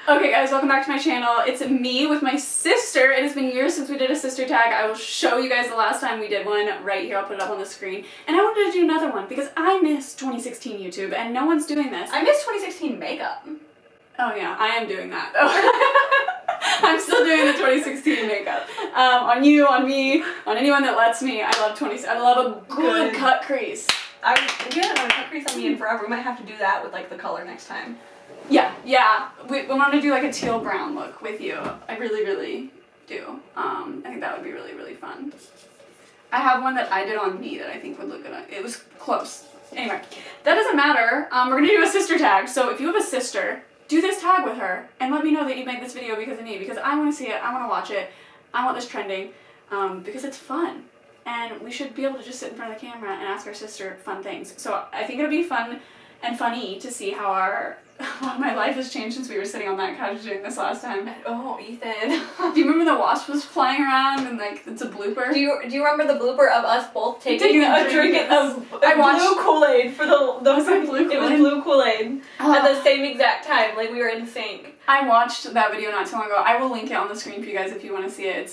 Okay guys, welcome back to my channel. It's me with my sister. It has been years since we did a sister tag. I will show you guys the last time we did one right here. I'll put it up on the screen. And I wanted to do another one because I miss 2016 YouTube and no one's doing this. I miss 2016 makeup. Oh yeah, I am doing that though. I'm still doing the 2016 makeup. On you, on me, on anyone that lets me. I love a good cut crease. I haven't done a cut crease on me in forever. We might have to do that with like the color next time. Yeah. We want to do like a teal brown look with you. I really do. I think that would be really fun. I have one that I did on me that I think would look good. It was close. Anyway, that doesn't matter. We're gonna do a sister tag. So if you have a sister, do this tag with her and let me know that you made this video because of me, because I want to see it. I want to watch it. I want this trending because it's fun. And we should be able to just sit in front of the camera and ask our sister fun things. So I think it'll be fun and funny to see how my life has changed since we were sitting on that couch doing this last time. Oh, Ethan. Do you remember the wasp was flying around and like it's a blooper? Do you remember the blooper of us both taking a drink of blue Kool-Aid for the was it blue Kool-Aid? It was blue Kool-Aid at the same exact time, like we were in sync. I watched that video not too long ago. I will link it on the screen for you guys if you want to see it.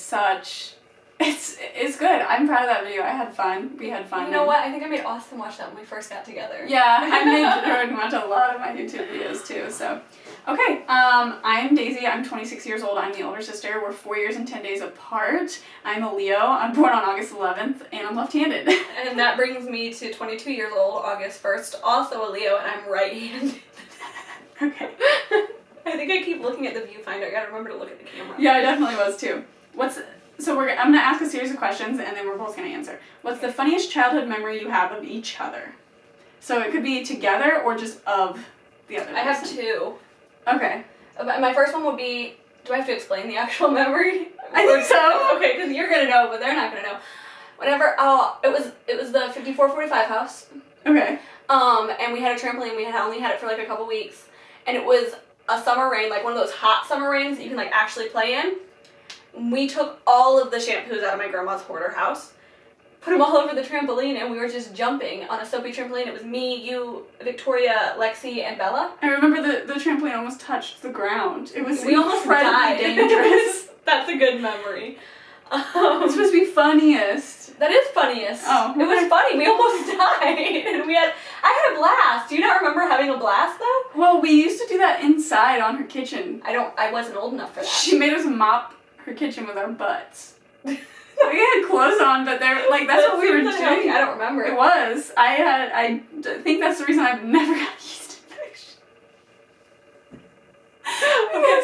It's good. I'm proud of that video. I had fun. We had fun. You know what? I think I made Austin watch that when we first got together. Yeah, I made her watch a lot of my YouTube videos too. So, okay. I'm Daisy. I'm 26 years old. I'm the older sister. We're 4 years and 10 days apart. I'm a Leo. I'm born on August 11th, and I'm left-handed. And that brings me to 22 years old, August 1st. Also a Leo, and I'm right-handed. Okay. I think I keep looking at the viewfinder. I gotta remember to look at the camera. Yeah, I definitely was too. So I'm gonna ask a series of questions and then we're both gonna answer. What's the funniest childhood memory you have of each other? So it could be together or just of the other person. I have two. Okay. My first one would be, do I have to explain the actual memory? I think so. Okay, because you're gonna know, but they're not gonna know. Whenever, it was the 5445 house. Okay. And we had a trampoline. We had only had it for like a couple weeks, and it was a summer rain, like one of those hot summer rains that you can like actually play in. We took all of the shampoos out of my grandma's hoarder house, put them all over the trampoline, and we were just jumping on a soapy trampoline. It was me, you, Victoria, Lexi, and Bella. I remember the trampoline almost touched the ground. It was we almost died. Dangerous. That's a good memory. It's supposed to be funniest. That is funniest. Oh. It was funny. We almost died. And I had a blast. Do you not remember having a blast though? Well, we used to do that inside on her kitchen. I wasn't old enough for that. She made us mop her kitchen with our butts. We had clothes on, but they're like that's what we were doing. I don't remember. It was. I think that's the reason I've never got yeast infection. Okay,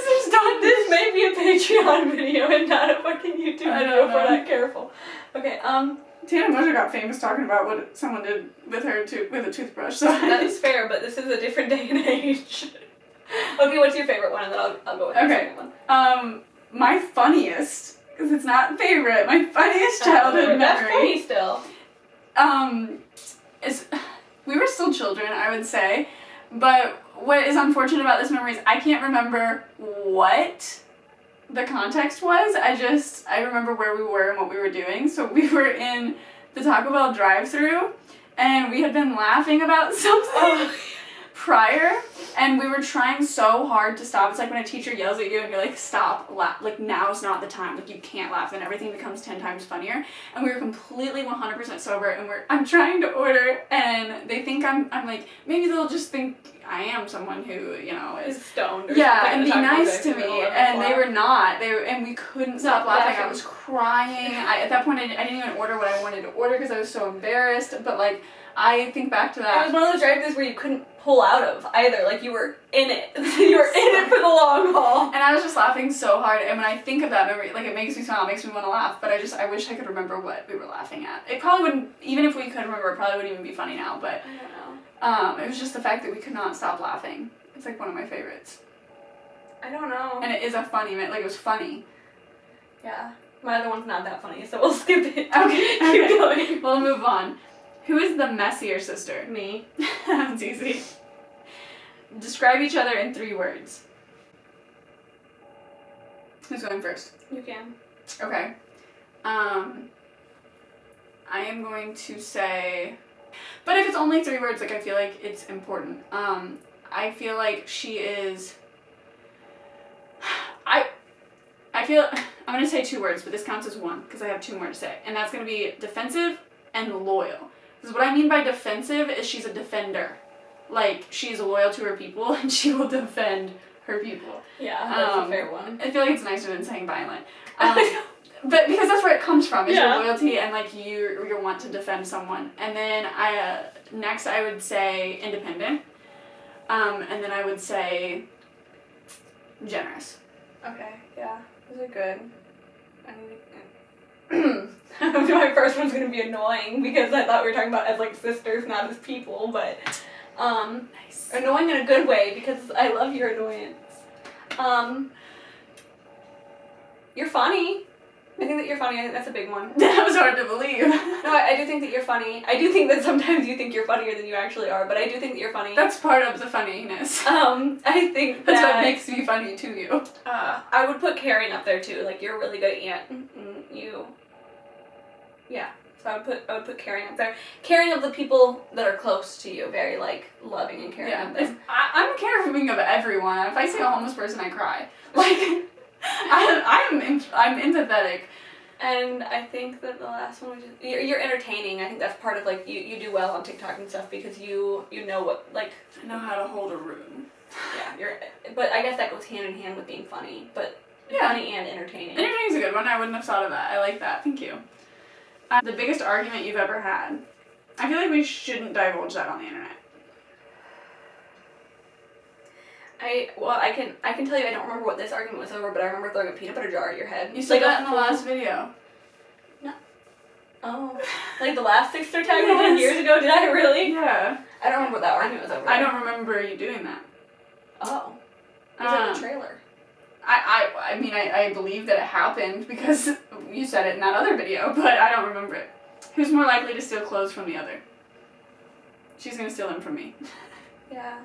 this may be a Patreon video and not a fucking YouTube video if we're not careful. Okay, Tana Moser got famous talking about what someone did with her with a toothbrush. So that is fair, but this is a different day and age. Okay, what's your favorite one, and then I'll go with the second one. My funniest, because it's not favorite, my funniest childhood memory. That's funny still. Is we were still children, I would say, but what is unfortunate about this memory is I can't remember what the context was. I remember where we were and what we were doing. So we were in the Taco Bell drive-thru, and we had been laughing about something prior, and we were trying so hard to stop. It's like when a teacher yells at you and you're like, stop, laugh, like now's not the time, like you can't laugh, and everything becomes 10 times funnier. And we were completely 100% sober, and I'm trying to order, and they think I'm like, maybe they'll just think I am someone who, you know, is stoned or and be nice to me, and they were not. And we couldn't stop laughing. I was crying. At that point, I didn't even order what I wanted to order because I was so embarrassed, but like, I think back to that. It was one of those drive-thrus where you couldn't pull out of either. Like you were in it. You were in it for the long haul. And I was just laughing so hard. And when I think of that memory, like it makes me smile, it makes me want to laugh. But I wish I could remember what we were laughing at. It probably wouldn't, even if we could remember, it probably wouldn't even be funny now. But I don't know. It was just the fact that we could not stop laughing. It's like one of my favorites. I don't know. And it is a funny, like it was funny. Yeah. My other one's not that funny, so we'll skip it. Okay. Keep going. We'll move on. Who is the messier sister? Me. That's easy. Describe each other in 3 words. Who's going first? You can. Okay. I am going to say, but if it's only 3 words, like I feel like it's important. I feel like she is feel I'm gonna say 2 words, but this counts as one because I have 2 more to say, and that's gonna be defensive and loyal. Because what I mean by defensive is she's a defender, like she's loyal to her people and she will defend her people. Yeah, that's a fair one. I feel like it's nicer than saying violent. But because that's where it comes from, is your loyalty and like your want to defend someone. And then next I would say independent. And then I would say generous. Okay, yeah, those are good. My first one's gonna be annoying because I thought we were talking about as like sisters, not as people, but Nice. Annoying in a good way because I love your annoyance. You're funny. I think that you're funny. I think that's a big one. That was hard to believe. No, I do think that you're funny. I do think that sometimes you think you're funnier than you actually are, but I do think that you're funny. That's part of the funniness. I think that's what makes me funny to you. I would put caring up there too. Like you're really good at Yeah. So I would put caring up there. Caring of the people that are close to you, very like loving and caring of them. I'm caring of everyone. If I see a homeless person, I cry. Like. I'm empathetic. And I think that the last one was just, you're entertaining. I think that's part of like you do well on TikTok and stuff because you know what like I know how to hold a room. Yeah, but I guess that goes hand in hand with being funny, but funny and entertaining. Entertaining's a good one. I wouldn't have thought of that. I like that. Thank you. The biggest argument you've ever had. I feel like we shouldn't divulge that on the internet. I can tell you I don't remember what this argument was over, but I remember throwing a peanut butter jar at your head. You said that in the last video. No. Oh. Like the last sister tag we did years ago? Did I really? Yeah. I don't remember what that argument was over. I don't remember you doing that. Oh. It was in the trailer. I mean, I believe that it happened because you said it in that other video, but I don't remember it. Who's more likely to steal clothes from the other? She's gonna steal them from me. Yeah.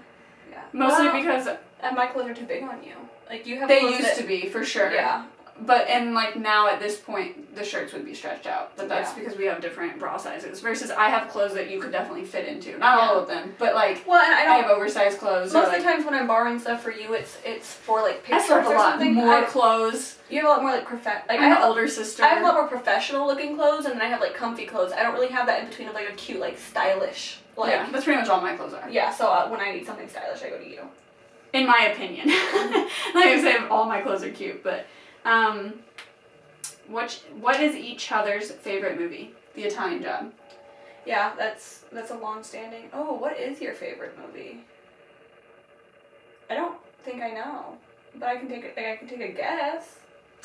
Yeah. Mostly because my clothes are too big on you. Like you have. They used to be for sure. Yeah. But and like now at this point the shirts would be stretched out. But that's because we have different bra sizes. Versus I have clothes that you could definitely fit into. Not all of them, but like and I have oversized clothes. Most of the times when I'm borrowing stuff for you, it's for like pictures or something. More clothes. You have a lot more like I have an older sister. I have a lot more professional looking clothes, and then I have like comfy clothes. I don't really have that in between of like a cute like stylish. Like, yeah, that's pretty much all my clothes are. Yeah, so when I need something stylish, I go to you. In my opinion. Like I say, all my clothes are cute, but what is each other's favorite movie? The Italian Job. Yeah, that's a long-standing. Oh, what is your favorite movie? I don't think I know, but I can take a guess.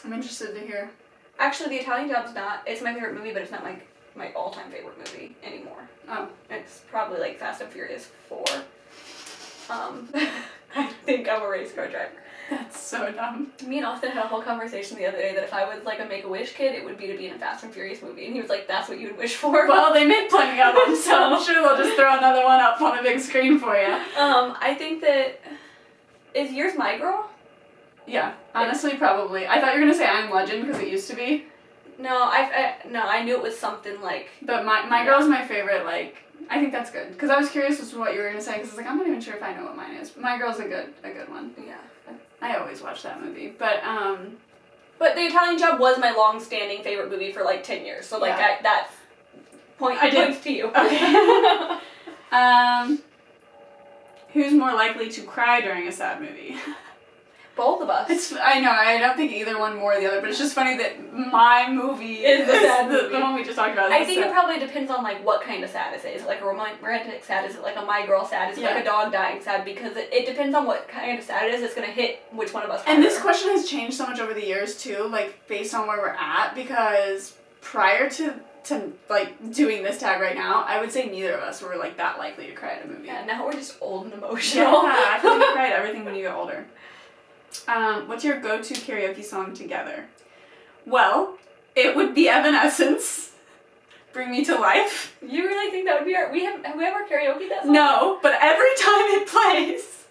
I'm interested to hear. Actually, The Italian Job's not. It's my favorite movie, but it's not like my all-time favorite movie anymore. Oh. It's probably like Fast and Furious 4. I think I'm a race car driver. That's so dumb. Me and Austin had a whole conversation the other day that if I was like a Make-A-Wish kid, it would be to be in a Fast and Furious movie. And he was like, that's what you would wish for? Well, they made plenty of them, so I'm sure they'll just throw another one up on a big screen for you. I think that... Is yours My Girl? Yeah, honestly, probably. I thought you were going to say I'm Legend because it used to be. No, I knew it was something like... But my Girl's my favorite, like... I think that's good. Because I was curious as to what you were going to say, because like, I'm not even sure if I know what mine is. My Girl's a good one. Yeah. I always watch that movie. But The Italian Job was my long-standing favorite movie for like 10 years. So like that's points to you. Okay. Who's more likely to cry during a sad movie? Both of us. I know, I don't think either one more or the other, but it's just funny that my movie is the sad movie. The one we just talked about. I think it probably depends on like what kind of sad it is. Is it like a romantic sad? Is it like a My Girl sad? Is it like a dog dying sad? Because it depends on what kind of sad it is. It's going to hit which one of us. And this question has changed so much over the years too, like based on where we're at, because prior to like doing this tag right now, I would say neither of us were like that likely to cry at a movie. Yeah, now we're just old and emotional. Yeah, I feel like you cry at everything when you get older. What's your go-to karaoke song together? Well, it would be Evanescence. Bring Me to Life. You really think that would be have we ever karaoke that song? No, but every time it plays,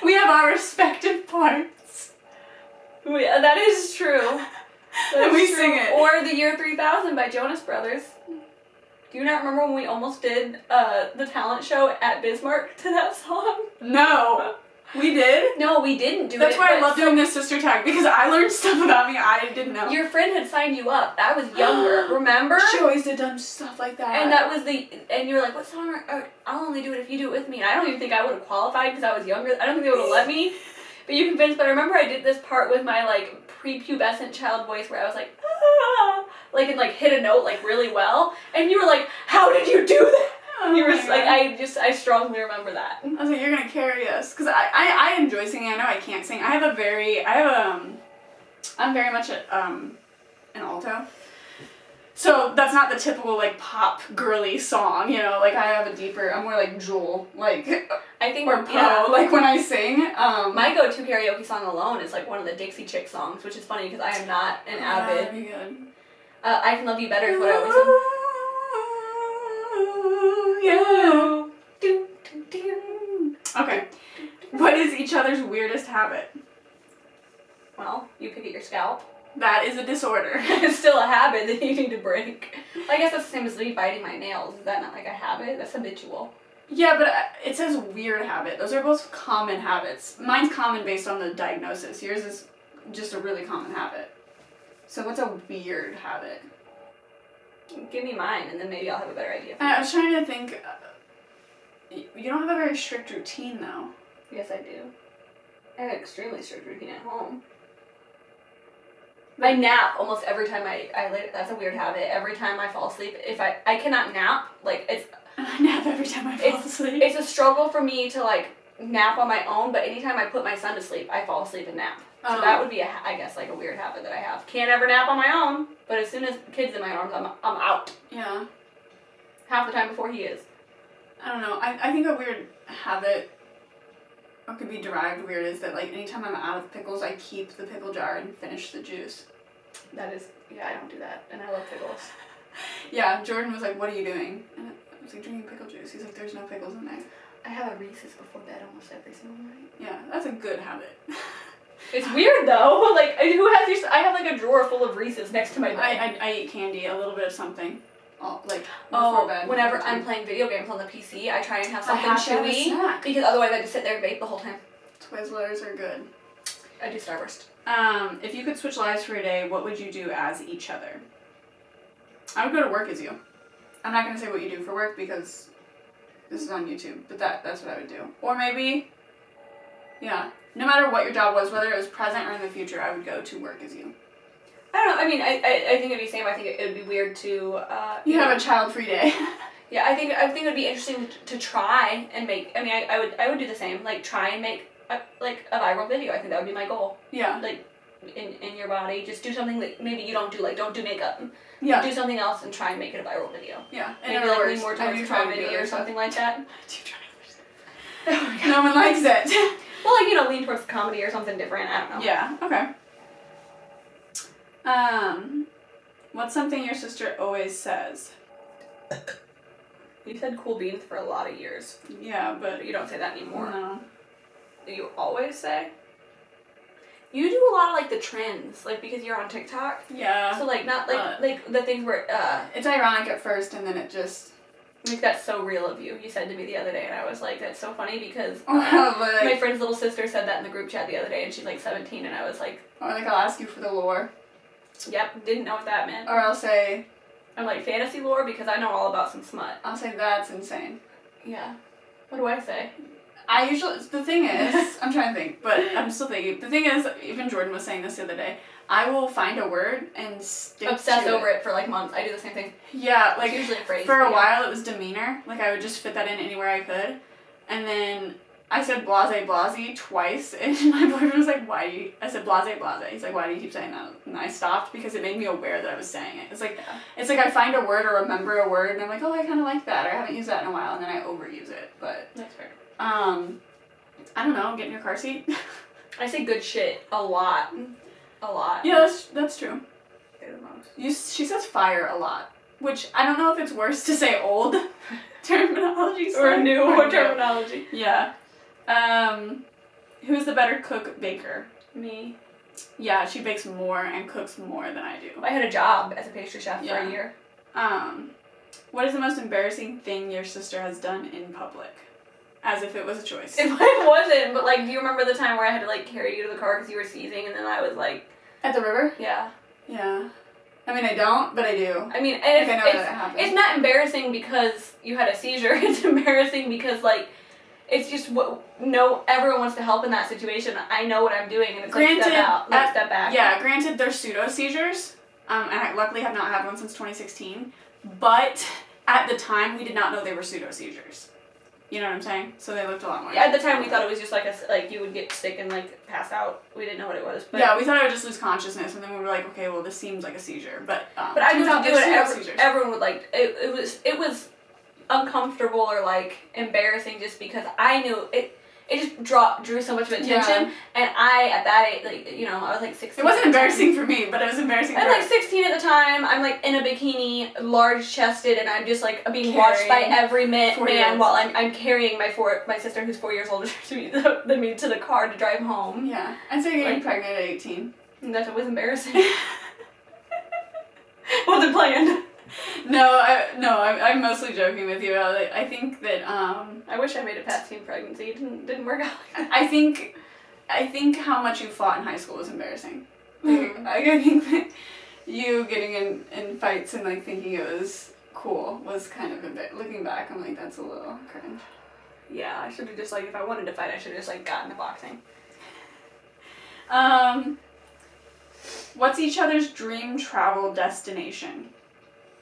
we have our respective parts. That is true. And we sing it. Or The Year 3000 by Jonas Brothers. Do you not remember when we almost did the talent show at Bismarck to that song? No. We did? No, we didn't do That's it. why I love doing this sister tag, because I learned stuff about me I didn't know. Your friend had signed you up. I was younger, remember? She always did dumb stuff like that. And that was and you were like, what song I'll only do it if you do it with me. And I don't even think I would have qualified because I was younger. I don't think they would have let me. But you convinced, but I remember I did this part with my, like, prepubescent child voice where I was like, ah, like, and, like, hit a note, like, really well. And you were like, how did you do that? Oh You were my like, God. I strongly remember that. I was like, you're gonna carry us. Because I enjoy singing. I know I can't sing. I'm very much an alto. So that's not the typical, like, pop girly song, you know, like, I have a deeper, I'm more like Jewel, like, I think or Poe, like, when I sing. My go-to karaoke song alone is, like, one of the Dixie Chick songs, which is funny because I am not an avid. That'd be good. I Can Love You Better is what I always sing. Yeah. Okay. What is each other's weirdest habit? Well, you pick at your scalp. That is a disorder. It's still a habit that you need to break. I guess that's the same as me biting my nails. Is that not like a habit? That's habitual. Yeah, but it says weird habit. Those are both common habits. Mine's common based on the diagnosis. Yours is just a really common habit. So what's a weird habit? Give me mine, and then maybe I'll have a better idea. I was trying to think. You don't have a very strict routine, though. Yes, I do. I have an extremely strict routine at home. I nap almost every time I lay. That's a weird habit. Every time I fall asleep, if I cannot nap, like it's. I nap every time I fall asleep. It's a struggle for me to like nap on my own, but anytime I put my son to sleep, I fall asleep and nap. So that would be I guess like a weird habit that I have. Can't ever nap on my own, but as soon as the kid's in my arms, I'm out. Yeah. Half the time before he is. I don't know. I think a weird habit, or could be derived weird, is that like anytime I'm out of pickles, I keep the pickle jar and finish the juice. That is, yeah, I don't do that, and I love pickles. Yeah, Jordan was like, what are you doing? And I was like, drinking pickle juice. He's like, there's no pickles in there. I have a Reese's before bed almost every single night. Yeah, that's a good habit. It's weird though. Like, who has these? I have like a drawer full of Reese's next to my bed. I eat candy, a little bit of something. Before bed. Whenever I'm playing video games on the PC, I try and have something have to have a chewy snack. because otherwise I just sit there and vape the whole time. Twizzlers are good. I do Starburst. If you could switch lives for a day, what would you do as each other? I would go to work as you. I'm not going to say what you do for work because this is on YouTube, but that's what I would do. Or maybe, yeah, no matter what your job was, whether it was present or in the future, I would go to work as you. I don't know. I mean, I think it'd be same. I think it would be weird to. You have a child-free day. Yeah, I think it would be interesting to try and make. I mean, I would do the same. Like try and make a viral video. I think that would be my goal. Yeah. Like in your body, just do something that maybe you don't do. Like don't do makeup. Yeah. Do something else and try and make it a viral video. Yeah. Maybe like lean more towards comedy or something like that. No one likes it. Well, like lean towards comedy or something different. I don't know. Yeah. Okay. What's something your sister always says? You said cool beans for a lot of years. Yeah, but you don't say that anymore. No. Do you always say? You do a lot of like the trends, like because you're on TikTok. Yeah. So like not like the things where it's ironic at first and then it just like that's so real of you. You said to me the other day and I was like, that's so funny because my friend's little sister said that in the group chat the other day and she's like 17 and I was like, or like I'll ask you for the lore. Yep, didn't know what that meant. Or I'll say, I'm like fantasy lore because I know all about some smut. I'll say that's insane. Yeah. What do I say? I usually, the thing is, I'm trying to think, but I'm still thinking. The thing is, even Jordan was saying this the other day, I will find a word and obsess over it for like months. I do the same thing. Yeah, like it's usually a phrase. For a while it was demeanor. Like I would just fit that in anywhere I could. And then I said blase blase twice and my boyfriend was like, why do you, I said blase blase. He's like, why do you keep saying that? And I stopped because it made me aware that I was saying it. It's like I find a word or remember a word and I'm like, oh, I kind of like that or I haven't used that in a while and then I overuse it. But that's fair. I don't know, get in your car seat. I say good shit a lot. A lot. Yeah, that's true. She says fire a lot, which I don't know if it's worse to say old terminology or new terminology. Yeah. Who's the better cook baker? Me. Yeah, she bakes more and cooks more than I do. I had a job as a pastry chef for a year. What is the most embarrassing thing your sister has done in public? as if it was a choice. It wasn't, but, like, do you remember the time where I had to, like, carry you to the car because you were seizing, and then I was, like... At the river? Yeah. Yeah. I mean, I don't, but I do. I mean, and I know that it happened. It's not embarrassing because you had a seizure. It's embarrassing because, like, it's just everyone wants to help in that situation. I know what I'm doing, and it's granted, step back. Yeah, granted, they're pseudo seizures, and I luckily have not had one since 2016. But at the time, we did not know they were pseudo seizures. You know what I'm saying? So they looked a lot more. Yeah, at the time, we thought it was just like you would get sick and like pass out. We didn't know what it was. But yeah, we thought I would just lose consciousness, and then we were like, okay, well, this seemes like a seizure. But I knew to do it. Everyone would like it was uncomfortable or like embarrassing just because I knew it. It just drew so much attention, and I at that age, like, you know, I was like 16. It wasn't embarrassing for me, but it was embarrassing. I was like 16 at the time. I'm like in a bikini, large chested, and I'm just like being watched by every man while I'm carrying my sister who's 4 years older than me to the car to drive home. Yeah, I'd say getting pregnant at 18. And that was embarrassing. Wasn't planned. I'm mostly joking with you. I think that I wish I made it past teen pregnancy. It didn't work out. I think how much you fought in high school was embarrassing. Mm-hmm. I think that you getting in fights and like thinking it was cool was kind of looking back. I'm like, that's a little cringe. Yeah, I should have just like, if I wanted to fight, I should have just like gotten into boxing. What's each other's dream travel destination?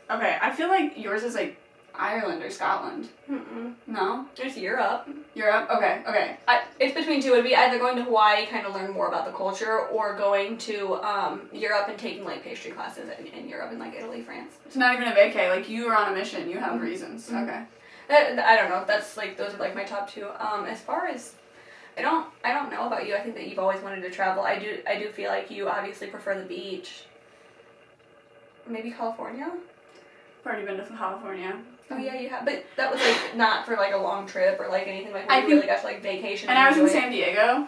Okay, I feel like yours is like Ireland or Scotland. Mm-mm. No? Just Europe. Europe? Okay. It's between two. It'd be either going to Hawaii, kind of learn more about the culture, or going to Europe and taking like pastry classes in Europe, in like Italy, France. It's not even a vacay. Like, you are on a mission. You have reasons. Mm-hmm. Okay. I don't know. That's like, those are like my top two. As far as I don't know about you. I think that you've always wanted to travel. I do feel like you obviously prefer the beach. Maybe California? I've already been to California. Oh yeah, you have, but that was like not for like a long trip or like anything like where you really got to like vacation. And I was in San Diego.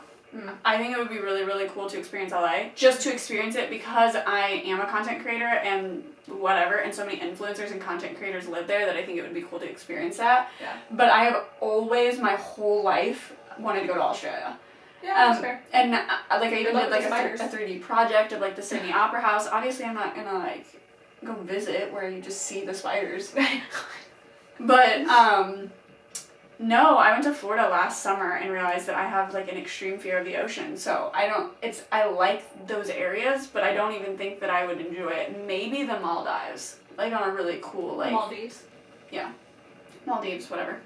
I think it would be really, really cool to experience LA. Just to experience it because I am a content creator and whatever, and so many influencers and content creators live there that I think it would be cool to experience that. Yeah. But I have always, my whole life, wanted to go to Australia. Yeah, that's fair. And like I even did like a 3D project of like the Sydney Opera House. Obviously, I'm not gonna like go visit where you just see the spiders. But no, I went to Florida last summer and realized that I have like an extreme fear of the ocean. So I like those areas, but I don't even think that I would enjoy it. Maybe the Maldives, like on a really cool like Maldives. Yeah, Maldives, whatever.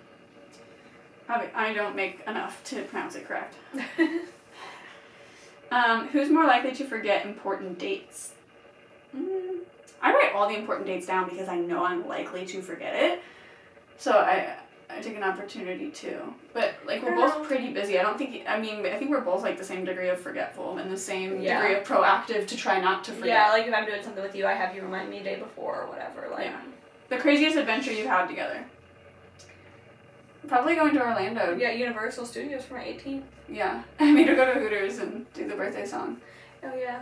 I don't make enough to pronounce it correct. Who's more likely to forget important dates? I write all the important dates down because I know I'm likely to forget it. So I take an opportunity too. But like, we're both pretty busy. I think we're both like the same degree of forgetful and the same degree of proactive to try not to forget. Yeah, like if I'm doing something with you, I have you remind me a day before or whatever. Like, yeah. The craziest adventure you've had together? Probably going to Orlando. Yeah, Universal Studios for my 18th. Yeah. I made her go to Hooters and do the birthday song. Oh yeah.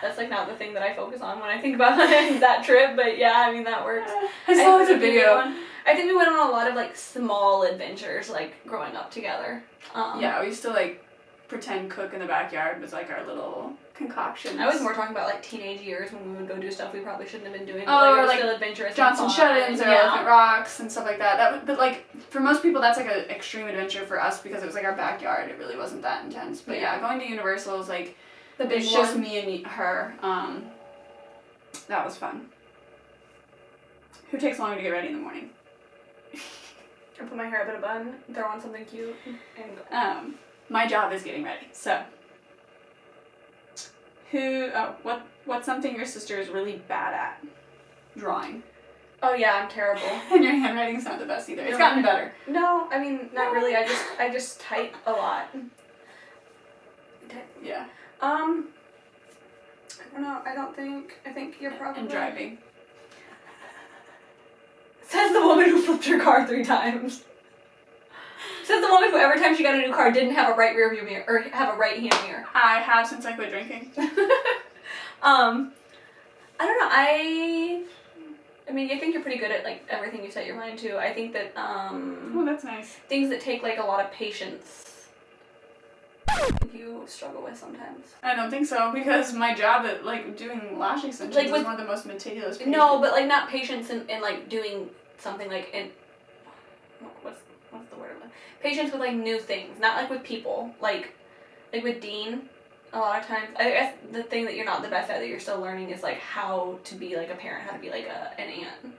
That's like not the thing that I focus on when I think about that trip, but yeah, I mean that works. I saw it a video. I think we went on a lot of like small adventures like growing up together. Yeah, we used to like pretend cook in the backyard was like our little concoction. I was more talking about like teenage years when we would go do stuff we probably shouldn't have been doing. Oh, or like still adventurous Johnson Shut-ins or Elephant Rocks and stuff like that. But like for most people that's like an extreme adventure. For us, because it was like our backyard, it really wasn't that intense. But yeah, going to Universal is like the big it's one. just me and her. That was fun. Who takes longer to get ready in the morning? I put my hair up in a bun, throw on something cute, and go. My job is getting ready. So, what's something your sister is really bad at? Drawing. Oh yeah, I'm terrible. And your handwriting's not the best either. It's gotten better. No, I mean not really. I just type a lot. Yeah. I don't know. I think you're probably. And driving. Says the woman who flipped her car 3 times. Says the woman who every time she got a new car didn't have a right rear view mirror or have a right hand mirror. I have since I quit drinking. I don't know. I mean, I think you're pretty good at, like, everything you set your mind to. I think that, Oh, that's nice. things that take, like, a lot of patience, you struggle with sometimes. I don't think so, because my job at, like, doing lash extensions Like, is with- one of the most meticulous patients. No, but, like, not patience in like, doing something, like, in... What's the word? Patience with, like, new things. Not, like, with people. Like with Dean, a lot of times... I guess the thing that you're not the best at that you're still learning is, like, how to be, like, a parent. How to be, like, an aunt.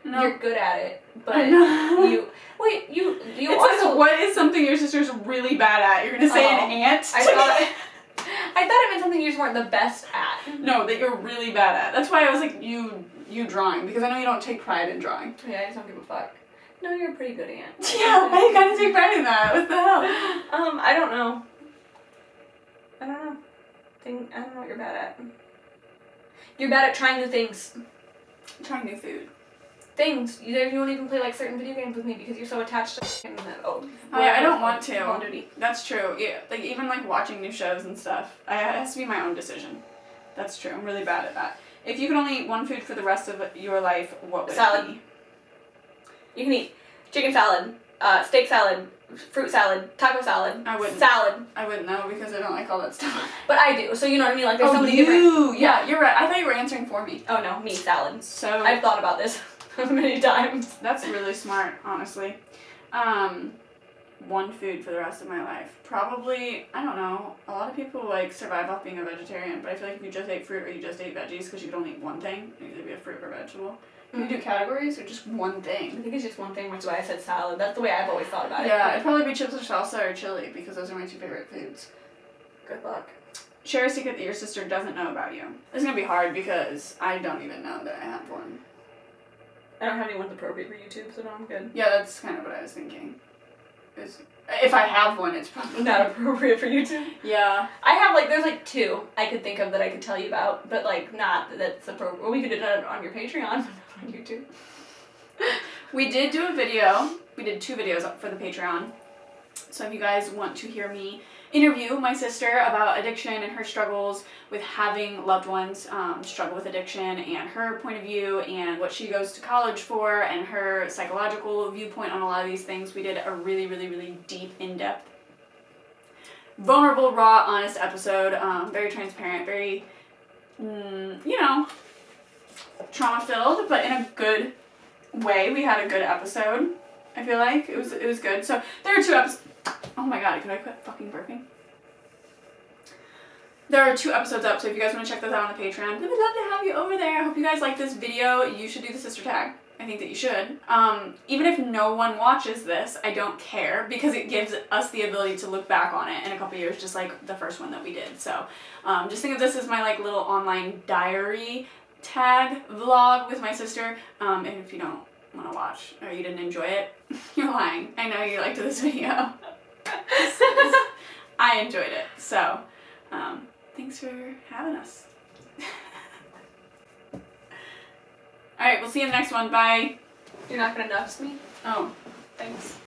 No. You're good at it, but No. you... Wait, you It also... says, what is something your sister's really bad at? You're gonna say an ant? I thought it meant something you just weren't the best at. No, that you're really bad at. That's why I was like, you drawing, because I know you don't take pride in drawing. Yeah, I just don't give a fuck. No, you're a pretty good aunt. Yeah, I gotta take pride in that. What the hell? I don't know. I don't know what you're bad at. You're bad at trying new things. Trying new food. Things. You won't even play, like, certain video games with me because you're so attached to I don't want to. Call of Duty. That's true. Yeah, like even like watching new shows and stuff. It has to be my own decision. That's true. I'm really bad at that. If you could only eat one food for the rest of your life, what would Salad. it be? You can eat chicken salad, steak salad, fruit salad, taco salad. I wouldn't. Salad. I wouldn't know because I don't like all that stuff. But I do, so you know what I mean? Like, there's so many you? different... Yeah, you're right. I thought you were answering for me. Oh, no, me, salad. So I've thought about this many times. that's really smart, honestly. One food for the rest of my life. Probably, I don't know, a lot of people like survive off being a vegetarian, but I feel like if you just ate fruit or you just ate veggies because you could only eat one thing, it'd either be a fruit or vegetable. Can you do categories or just one I thing? think it's just one thing, which is why I said salad. That's the way I've always thought about it. Yeah, it'd probably be chips or salsa or chili because those are my two favorite foods. Good luck. Share a secret that your sister doesn't know about you. It's gonna be hard because I don't even know that I have one. I don't have anyone that's appropriate for YouTube, so no, I'm good. Yeah, that's kind of what I was thinking. If I have one, it's probably Not appropriate for YouTube. Yeah. I have, like, there's, like, two I could think of that I could tell you about, but, like, not that's appropriate. Well, we could have done it on your Patreon, but not on YouTube. We did do a video. We did 2 videos up for the Patreon. So if you guys want to hear me interview my sister about addiction and her struggles with having loved ones struggle with addiction and her point of view and what she goes to college for and her psychological viewpoint on a lot of these things, we did a really, really, really deep, in-depth, vulnerable, raw, honest episode. Very transparent, very, trauma-filled, but in a good way. We had a good episode. I feel like it was good. So there are 2 episodes. Oh my god, could I quit fucking burping? There are 2 episodes up, so if you guys want to check those out on the Patreon, we would love to have you over there. I hope you guys like this video. You should do the sister tag. I think that you should. Even if no one watches this, I don't care, because it gives us the ability to look back on it in a couple years, just like the first one that we did. So just think of this as my like little online diary tag vlog with my sister. And if you don't want to watch or you didn't enjoy it, you're lying. I know you liked this video. I enjoyed it. So thanks for having us. Alright, we'll see you in the next one. Bye. You're not gonna nubs me? Oh, thanks.